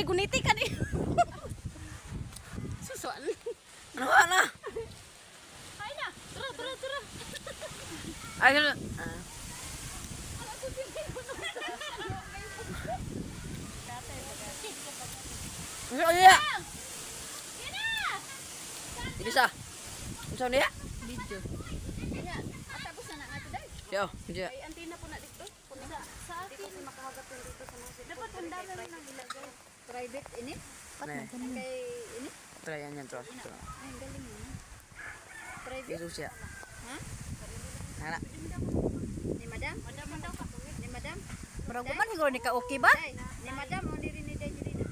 Kay guniti ka ni. Susuan. Ano na? Ay na. Tara. Ay, ano? Ano niya? Ini sa. Ano niya? Video. Kaya, atapos na nga ito dahil. Yo, dia. Ay, antina po na dito. Sa akin. Kasi makahagat yung dito sa mga. Dapat handa na rin ang ilagay. Private ini? Ne. Kay ini? Try yan terus. Ay, galing mo. Private. Yesus ya. Ha? Ana. Ni madam? Madam daw ka. Ni madam? Murag man higuro ni ka okay ba? Ay, ni madam mo diri ni Day diri na.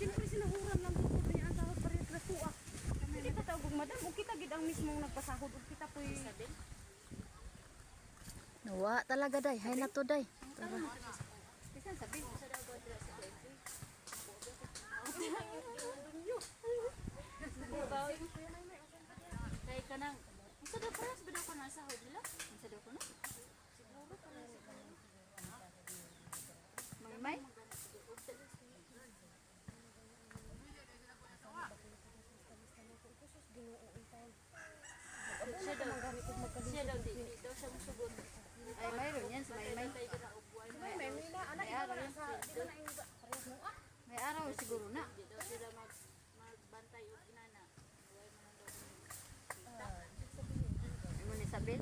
Siyempre sinahuran lang dito niya ang sahod pa rin gratuwa. Hindi ka tawag madam, o kita gid ang mismong nagpasahod o kita po'y Nawa talaga day. Hay na to day. Bisan sabi mo sa daw sa kuwento. Kay kanang isa daw paras ba daw ka na sahod nila? Isa daw ko na? Siguro pala May? Siya daw dito siya musugod. Ay mayroon yan sa may. May araw yan. May araw siguro na. Sila magbantay o inana. Ay mo ni Isabel.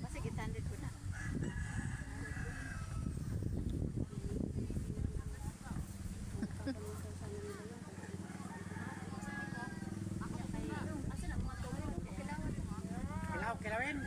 Kasi 800 ko na. Kilawin.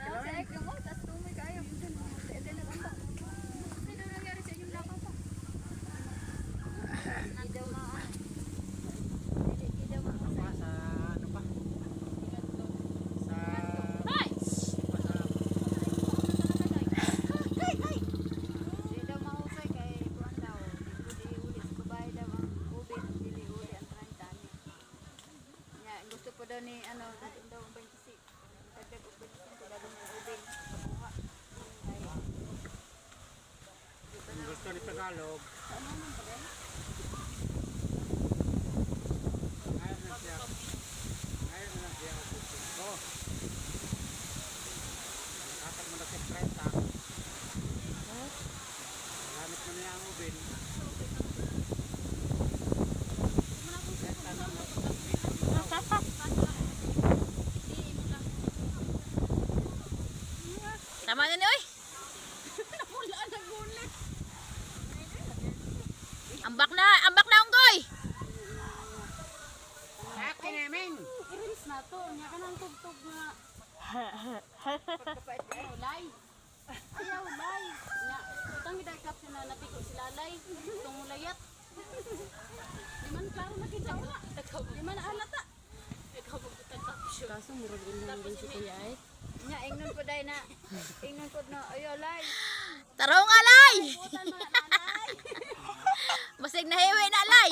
Gusto po daw ni ano daw 26. Dagdag og 25 daw ng ubin. Gusto ni Tagalog. Ano man ba yan? Ayun na siya. Oh. Nakatag mo na si 30. Gamit mo niya ang ubin. Tama na ni oy. Wala na gulit. Ambak na unggoy. Akin namin. Iris na to. Nya ka nang tugtog nga. Pagkapait ayaw lay. Ayaw lay. Nya utang giday kapsyon na napigo sila lay. Itong layat. Di man klaro makita wala. Di man halata. Ikaw magutang kapsyon. Kaso murag din si kuya ay. Nya ingnon po day na. Ingnon po na ayaw lay. Tarong alay. Putan mga nanay. Basig na hiwi na alay.